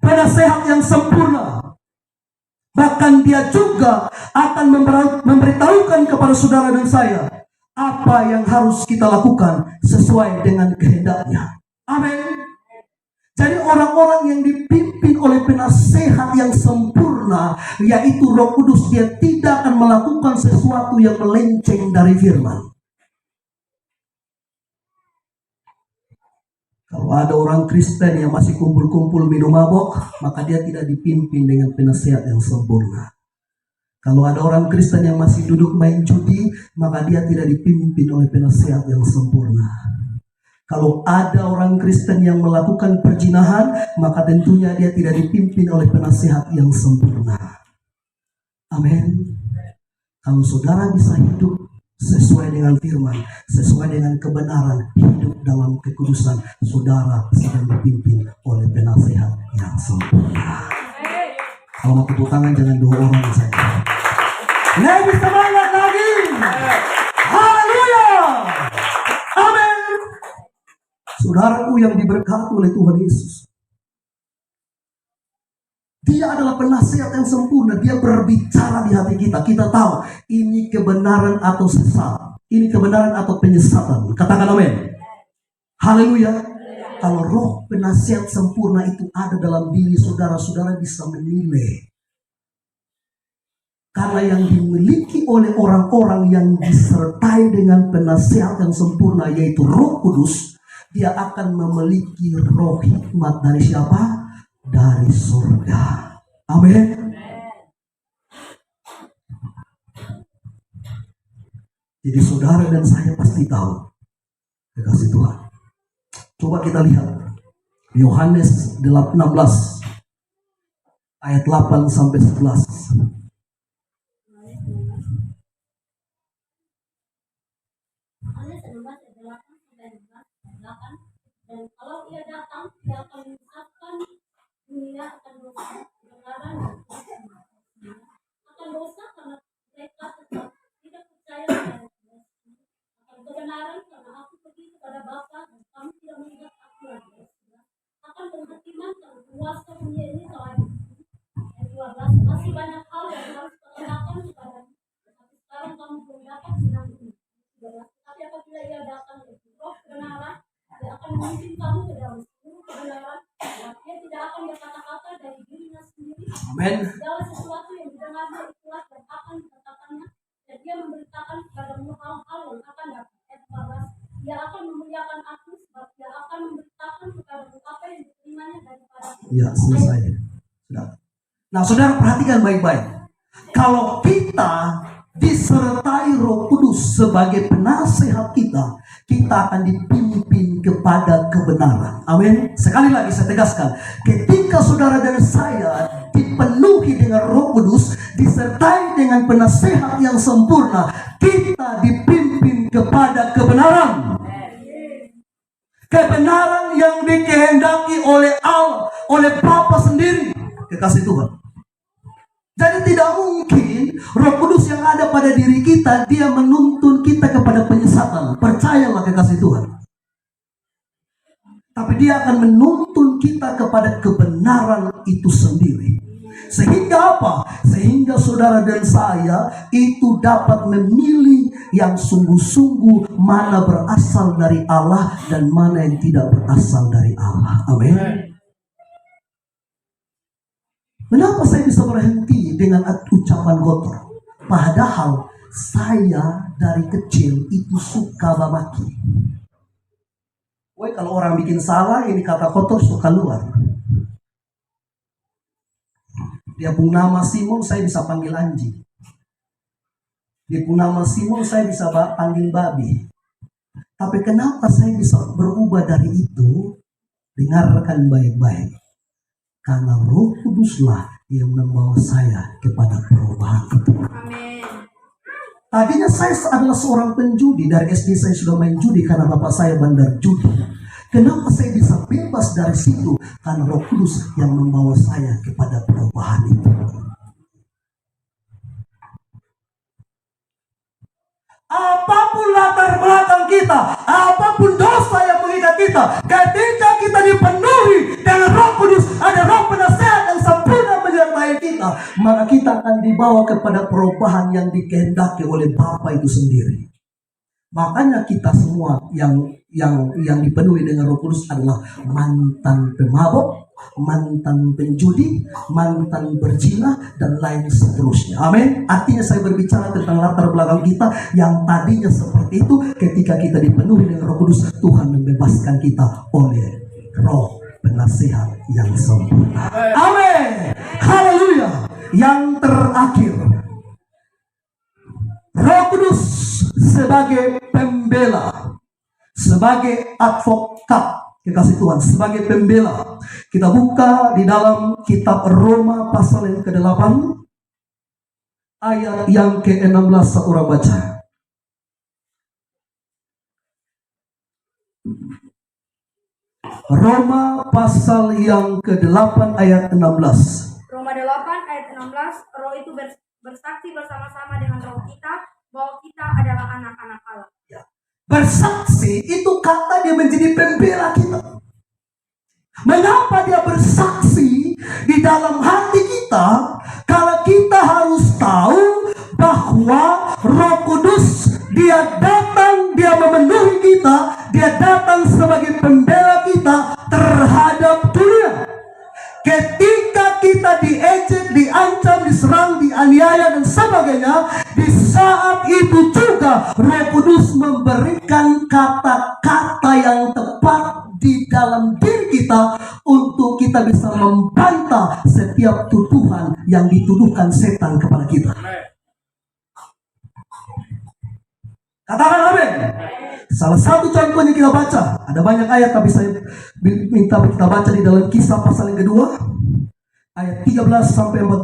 Penasehat yang sempurna. Bahkan dia juga akan memberitahukan kepada saudara dan saya apa yang harus kita lakukan sesuai dengan kehendaknya. Amin. Jadi orang-orang yang dipimpin oleh penasehat yang sempurna, yaitu Roh Kudus, dia tidak akan melakukan sesuatu yang melenceng dari firman. Kalau ada orang Kristen yang masih kumpul-kumpul minum mabok, maka dia tidak dipimpin dengan penasehat yang sempurna. Kalau ada orang Kristen yang masih duduk main judi, maka dia tidak dipimpin oleh penasehat yang sempurna. Kalau ada orang Kristen yang melakukan perzinahan, maka tentunya dia tidak dipimpin oleh penasehat yang sempurna. Amin. Kalau saudara bisa hidup sesuai dengan firman, sesuai dengan kebenaran, hidup dalam kekudusan, saudara sedang dipimpin oleh penasehat yang sempurna. Kalau mau tepuk tangan, jangan dua orang saja. Lebih semangat lagi. Haleluya. Amin. Saudaraku yang diberkati oleh Tuhan Yesus, dia adalah penasehat yang sempurna. Dia berbicara di hati kita. Kita tahu ini kebenaran atau sesat, ini kebenaran atau penyesatan. Katakan amin. Haleluya. Kalau roh penasehat sempurna itu ada dalam diri saudara, saudara bisa menilai. Karena yang dimiliki oleh orang-orang yang disertai dengan penasehat yang sempurna, yaitu Roh Kudus, dia akan memiliki roh hikmat dari siapa? Dari surga. Amin. Jadi saudara dan saya pasti tahu, kekasih Tuhan. Coba kita lihat Yohanes 16 ayat 8 sampai 11. Dan kalau ia datang, ia akan menyesatkan dunia akan dosa, kebenaran dan kebenaran. Akan dosa karena mereka tetap tidak percaya pada Dia. Akan kebenaran karena aku pergi kepada Bapa dan kamu tidak mengingat aku lagi. Akan penghakiman karena kuasa dunia ini telah dibunuh. Ayat 12, masih banyak hal yang harus kukatakan kepadamu, tetapi sekarang kamu belum dapat menanggung. Tapi apabila ia datang dari roh kebenaran, dia akan memimpin kamu ke dalam seluruh kebenaran. Dia tidak akan berkata-kata dari dirinya sendiri. Amin. Segala sesuatu Ya, selesai. Sudah. Nah, saudara perhatikan baik-baik. Kalau kita disertai Roh Kudus sebagai penasehat kita, kita akan dipimpin kepada kebenaran. Amin. Sekali lagi saya tegaskan, ketika saudara dan saya dipenuhi dengan Roh Kudus, disertai dengan penasehat yang sempurna, kita dipimpin kepada kebenaran. Kebenaran yang dikehendaki oleh Allah, oleh Bapa sendiri, kekasih Tuhan. Jadi tidak mungkin Roh Kudus yang ada pada diri kita, dia menuntun kita kepada penyesatan. Percayalah kekasih Tuhan. Tapi dia akan menuntun kita kepada kebenaran itu sendiri. Sehingga apa? Sehingga saudara dan saya itu dapat memilih yang sungguh-sungguh mana berasal dari Allah dan mana yang tidak berasal dari Allah. Amin. Kenapa saya bisa berhenti dengan ucapan kotor? Padahal saya dari kecil itu suka memaki. Woi, kalau orang bikin salah, ini kata kotor suka keluar. Dia pun nama Simon, saya bisa panggil anjing. Dia pun nama Simon, saya bisa panggil babi. Tapi kenapa saya bisa berubah dari itu? Dengarkan baik-baik. Karena Roh Kuduslah yang membawa saya kepada perubahan itu. Amin. Tadinya saya adalah seorang penjudi. Dari SD saya sudah main judi karena bapak saya bandar judi. Kenapa saya bisa bebas dari situ? Karena Roh Kudus yang membawa saya kepada perubahan itu. Apapun latar belakang kita, apapun dosa yang mengikat kita, ketika kita dipenuhi dengan Roh Kudus, ada Roh penasehat yang sempurna menyertai kita, maka kita akan dibawa kepada perubahan yang dikehendaki oleh Bapa itu sendiri. Makanya kita semua yang dipenuhi dengan Roh Kudus adalah mantan pemabuk, mantan penjudi, mantan berzina, dan lain seterusnya. Amin. Artinya saya berbicara tentang latar belakang kita yang tadinya seperti itu. Ketika kita dipenuhi dengan Roh Kudus, Tuhan membebaskan kita oleh Roh penasehat yang sempurna. Amin. Haleluya. Yang terakhir, Roh Kudus sebagai pembela, sebagai advokat, kekasih Tuhan, sebagai pembela. Kita buka di dalam kitab Roma pasal yang ke-8 ayat yang ke-16, satu orang baca. Roma pasal yang ke-8 ayat 16. Roma 8 ayat 16, Roh itu bersaksi bersama-sama dengan roh kita bahwa kita adalah anak-anak Allah. Ya. Bersaksi itu kata dia menjadi pembela kita. Mengapa dia bersaksi di dalam hati kita? Kalau kita harus tahu bahwa Roh Kudus dia datang, dia memenuhi kita, dia datang sebagai pembela kita terhadap dunia. Ketika kita diejek, diancam, diserang, dianiaya dan sebagainya, di saat itu juga Roh Kudus memberikan kata-kata yang tepat di dalam diri kita untuk kita bisa membantah setiap tuduhan yang dituduhkan setan kepada kita. Katakan amin. Salah satu contohnya kita baca, ada banyak ayat tapi saya minta kita baca di dalam Kisah pasal yang kedua ayat 13 sampai 40.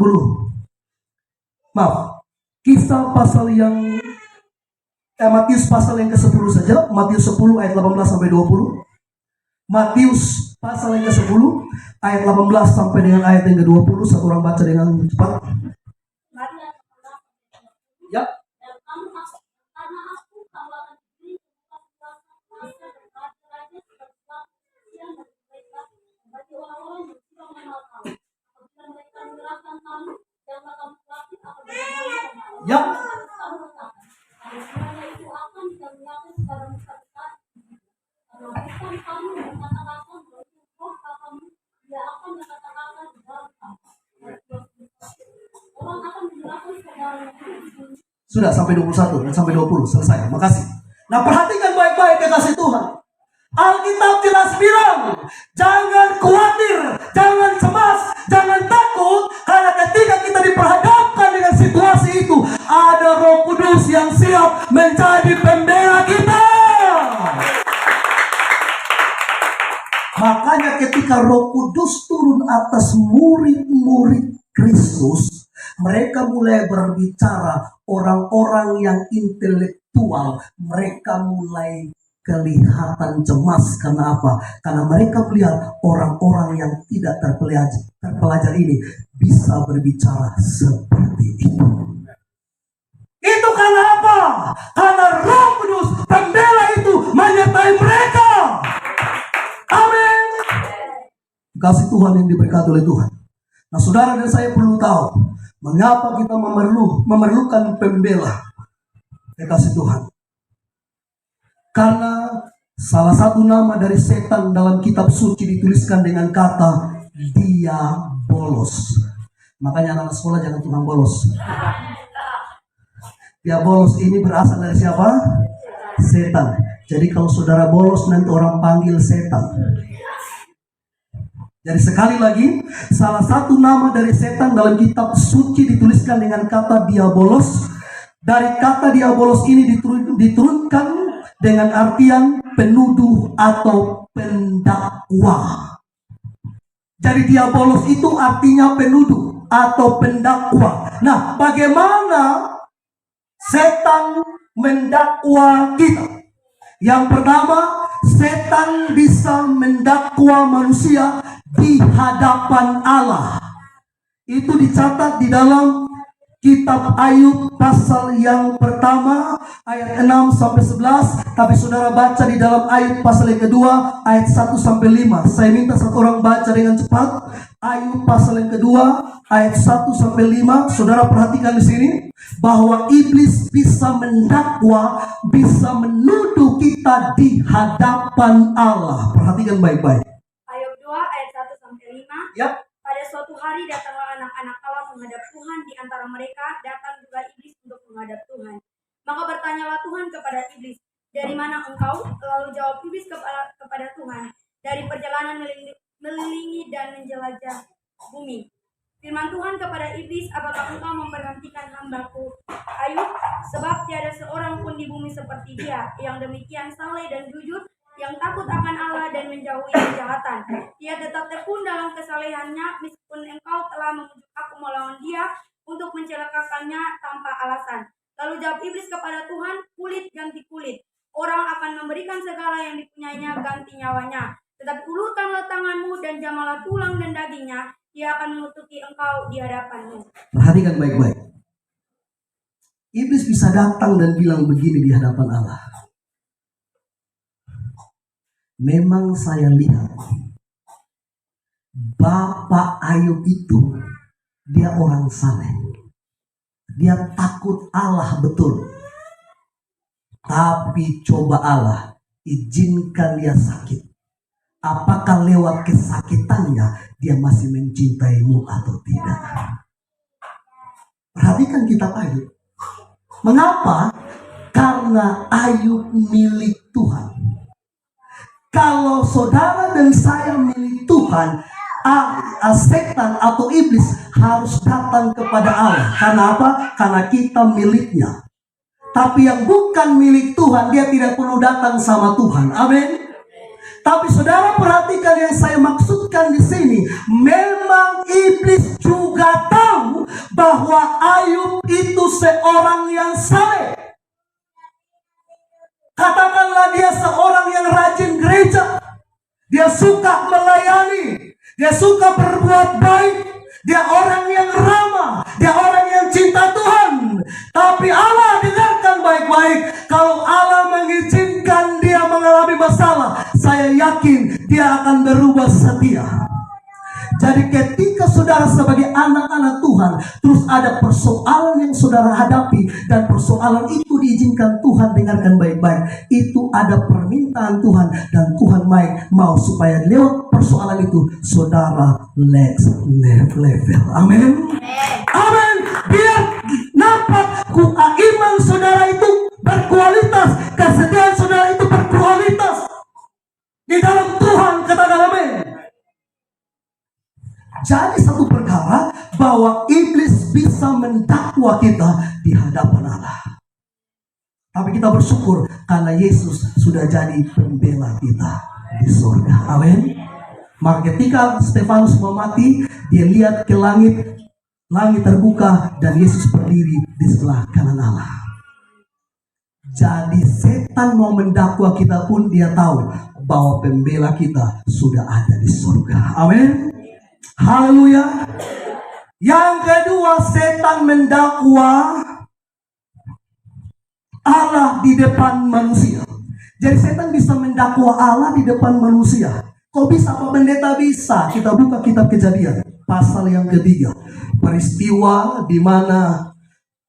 Maaf, Kisah pasal yang Matius pasal yang ke-10 saja, Matius 10 ayat 18 sampai 20. Matius pasal yang ke-10 ayat 18 sampai dengan ayat yang ke-20. Satu orang baca dengan cepat. Ya. Ya. Sudah sampai 21 dan sampai 20 selesai. Makasih. Nah, perhatikan baik-baik kekasih Tuhan. Alkitab jelas bilang, jangan khawatir Jangan cemas, jangan takut, karena ketika kita diperhadapkan dengan situasi itu, ada Roh Kudus yang siap menjadi pembela kita. Makanya ketika Roh Kudus turun atas murid-murid Kristus, mereka mulai berbicara, orang-orang yang intelektual, mereka mulai kelihatan cemas. Karena apa? Karena mereka melihat orang-orang yang tidak terpelajar ini bisa berbicara seperti itu. Itu karena apa? Karena Roh Kudus, pembela itu menyertai mereka. Amin. Kasih Tuhan yang diberkati oleh Tuhan. Nah, saudara dan saya perlu tahu mengapa kita memerlukan pembela. Kasih Tuhan. Karena salah satu nama dari setan dalam kitab suci dituliskan dengan kata diabolos. Makanya anak sekolah jangan tukang bolos. Diabolos ini berasal dari siapa? Setan. Jadi kalau saudara bolos nanti orang panggil setan. Jadi sekali lagi, salah satu nama dari setan dalam kitab suci dituliskan dengan kata diabolos. Dari kata diabolos ini diturunkan dengan artian penuduh atau pendakwa. Jadi diabolos itu artinya penuduh atau pendakwa. Nah, bagaimana setan mendakwa kita? Yang pertama, setan bisa mendakwa manusia di hadapan Allah. Itu dicatat di dalam kitab Ayub pasal yang pertama ayat 6 sampai 11. Tapi saudara baca di dalam Ayub pasal yang kedua ayat 1 sampai 5. Saya minta satu orang baca dengan cepat. Ayub pasal yang kedua ayat 1 sampai 5. Saudara perhatikan di sini bahwa iblis bisa mendakwa, bisa menuduh kita di hadapan Allah. Perhatikan baik-baik. Ayub 2 ayat 1 sampai 5. Yap. Pada suatu hari datanglah anak-anak Allah menghadap Tuhan, di antara mereka datang juga iblis untuk menghadap Tuhan. Maka bertanyalah Tuhan kepada iblis, "Dari mana engkau?" Lalu jawab iblis kepada Tuhan, "Dari perjalanan melilingi dan menjelajah bumi." Firman Tuhan kepada iblis, "Apakah engkau memberhentikan hambaku Ayub? Sebab tiada seorang pun di bumi seperti dia, yang demikian saleh dan jujur, yang takut akan Allah dan menjauhi kejahatan. Ia tetap tekun dalam kesalehannya, meskipun engkau telah mengujuk aku melawan dia untuk mencelakakannya tanpa alasan." Lalu jawab iblis kepada Tuhan, "Kulit ganti kulit. Orang akan memberikan segala yang dipunyainya ganti nyawanya. Tetapi ulurkanlah tanganmu dan jamalah tulang dan dagingnya, ia akan menutupi engkau di hadapanmu." Perhatikan baik-baik. Iblis bisa datang dan bilang begini di hadapan Allah. Memang saya lihat Bapak Ayub itu dia orang saleh. Dia takut Allah betul. Tapi coba Allah izinkan dia sakit. Apakah lewat kesakitannya dia masih mencintaimu atau tidak? Perhatikan kitab Ayub. Mengapa? Karena Ayub milik Tuhan. Kalau saudara dan saya milik Tuhan, setan atau iblis harus datang kepada Allah. Karena apa? Karena kita miliknya. Tapi yang bukan milik Tuhan, dia tidak perlu datang sama Tuhan. Amin. Tapi saudara perhatikan yang saya maksudkan di sini. Memang iblis juga tahu bahwa Ayub itu seorang yang saleh. Katakanlah dia seorang yang rajin gereja. Dia suka melayani. Dia suka berbuat baik. Dia orang yang ramah. Dia orang yang cinta Tuhan. Tapi Allah dengarkan baik-baik. Kalau Allah mengizinkan dia mengalami masalah, saya yakin dia akan berubah setia. Jadi ketika saudara sebagai anak-anak Tuhan, terus ada persoalan yang saudara hadapi, dan persoalan itu diizinkan Tuhan, dengarkan baik-baik. Itu ada permintaan Tuhan, dan Tuhan mau supaya lewat persoalan itu, saudara next level. Amin. Amin. Biar nampak iman saudara itu berkualitas, kesetiaan saudara itu berkualitas di dalam Tuhan. Katakan amin. jadi satu perkara bahwa iblis bisa mendakwa kita di hadapan Allah. Tapi kita bersyukur karena Yesus sudah jadi pembela kita di surga. Amin. Maka ketika Stefanus mau mati, dia lihat ke langit, langit terbuka dan Yesus berdiri di sebelah kanan Allah. Jadi setan mau mendakwa kita pun dia tahu bahwa pembela kita sudah ada di surga. Amin. Haleluya. Yang kedua, setan mendakwa Allah di depan manusia. Jadi setan bisa mendakwa Allah di depan manusia. Kok bisa Pak Pendeta? Bisa. Kita buka kitab Kejadian pasal yang ketiga. Peristiwa di mana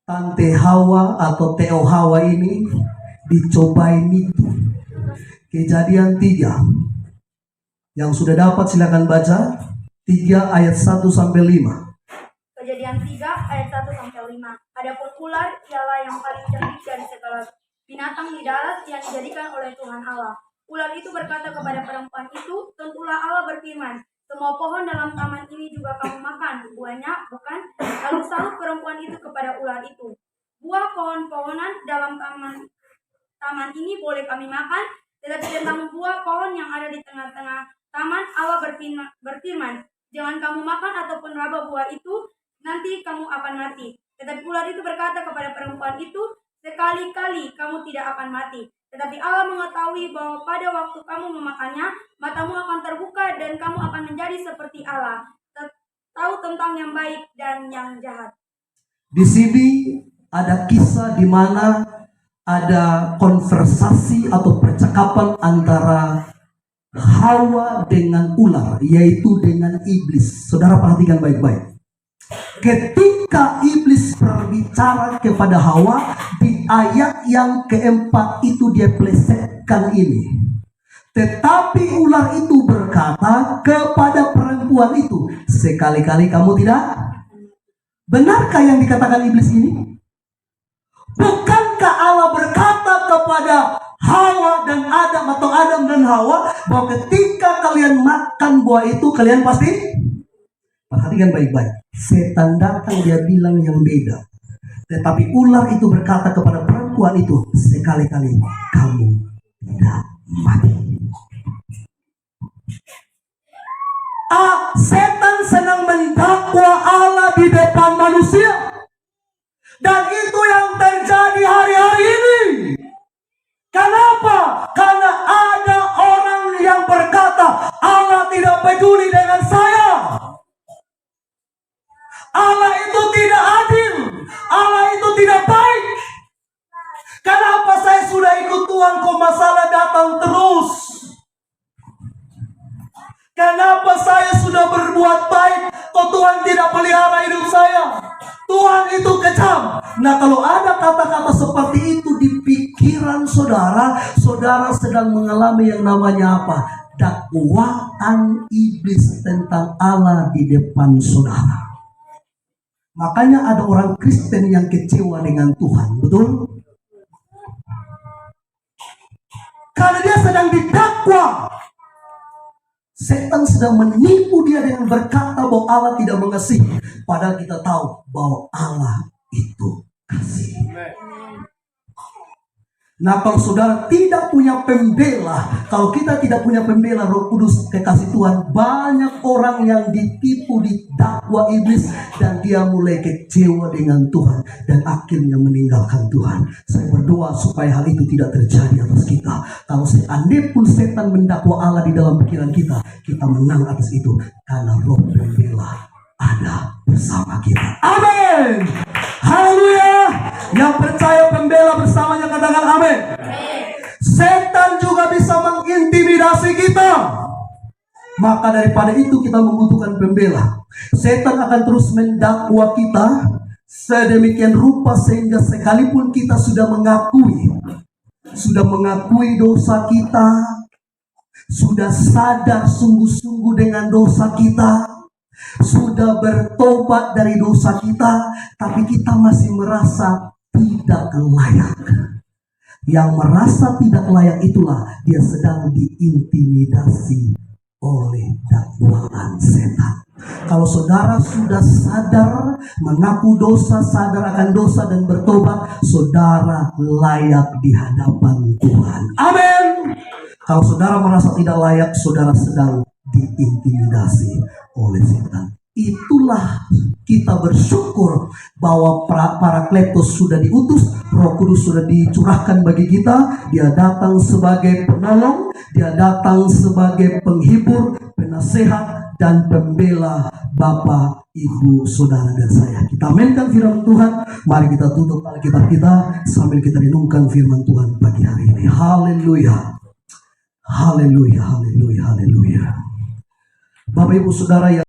Tante Hawa atau Teo Hawa ini dicobain itu. Kejadian 3. Yang sudah dapat silakan baca 3 ayat 1 sampai 5. Kejadian 3 ayat 1 sampai 5. Adapun ular ialah yang paling cerdik dari segala binatang di darat yang dijadikan oleh Tuhan Allah. Ular itu berkata kepada perempuan itu, tentulah Allah berfirman, semua pohon dalam taman ini juga kamu makan buahnya, bukan? Lalu sahut perempuan itu kepada ular itu, buah pohon-pohonan dalam taman ini boleh kami makan, tetapi tentang buah pohon yang ada di tengah-tengah taman Allah berfirman, jangan kamu makan ataupun raba buah itu, nanti kamu akan mati. Tetapi ular itu berkata kepada perempuan itu, sekali-kali kamu tidak akan mati. Tetapi Allah mengetahui bahwa pada waktu kamu memakannya, matamu akan terbuka dan kamu akan menjadi seperti Allah, tahu tentang yang baik dan yang jahat. Di sini ada kisah di mana ada konversasi atau percakapan antara Hawa dengan ular, yaitu dengan iblis. Saudara perhatikan baik-baik. Ketika iblis berbicara kepada Hawa, di ayat yang keempat itu dia plesetkan ini. Tetapi ular itu berkata kepada perempuan itu, sekali-kali kamu tidak. Benarkah yang dikatakan iblis ini? Bukankah Allah berkata kepada Hawa dan Adam atau Adam dan Hawa bahwa ketika kalian makan buah itu kalian pasti. Perhatikan baik-baik. Setan datang dia bilang yang beda. Tetapi ular itu berkata kepada perempuan itu, sekali-kali kamu tidak mati. Setan senang mendakwa Allah di depan manusia. Dan itu yang terjadi hari-hari ini. Kenapa? Karena ada orang yang berkata, Allah tidak peduli dengan saya. Allah itu tidak adil. Allah itu tidak baik. Kenapa saya sudah ikut Tuhan kok masalah datang terus? Kenapa saya sudah berbuat baik kok Tuhan tidak pelihara hidup saya? Tuhan itu kejam. Nah, kalau ada kata-kata seperti itu di pikiran saudara, saudara sedang mengalami yang namanya apa? Dakwaan iblis tentang Allah di depan saudara. Makanya ada orang Kristen yang kecewa dengan Tuhan, betul? Karena dia sedang didakwa. Setan sedang menipu dia dengan berkata bahwa Allah tidak mengasihi. Padahal kita tahu bahwa Allah itu kasih. Nah, kalau saudara tidak punya pembela, kalau kita tidak punya pembela Roh Kudus kekasih Tuhan, banyak orang yang ditipu, didakwa iblis, dan dia mulai kecewa dengan Tuhan dan akhirnya meninggalkan Tuhan. Saya berdoa supaya hal itu tidak terjadi atas kita. Kalau seandainya pun setan mendakwa Allah di dalam pikiran kita, kita menang atas itu karena Roh pembela ada bersama kita. Amin. Haleluya. Yang percaya pembela bersamanya katakan amin. Setan juga bisa mengintimidasi kita. Maka daripada itu kita membutuhkan pembela. Setan akan terus mendakwa kita sedemikian rupa sehingga sekalipun kita sudah mengakui dosa kita, sudah sadar sungguh-sungguh dengan dosa kita, sudah bertobat dari dosa kita, tapi kita masih merasa tidak layak. Yang merasa tidak layak itulah dia sedang diintimidasi oleh dakwaan setan. Kalau saudara sudah sadar, mengaku dosa, sadar akan dosa dan bertobat, saudara layak di hadapan Tuhan. Amin. Kalau saudara merasa tidak layak, saudara sedang diintimidasi oleh setan. Itulah kita bersyukur bahwa Parakletos sudah diutus, Roh Kudus sudah dicurahkan bagi kita. Dia datang sebagai penolong, dia datang sebagai penghibur, penasehat, dan pembela Bapak, Ibu, Saudara, dan saya. Kita aminkan firman Tuhan. Mari kita tutup Alkitab kita sambil kita renungkan firman Tuhan pagi hari ini. Haleluya. Haleluya, haleluya, haleluya. Bapak, Ibu, Saudara yang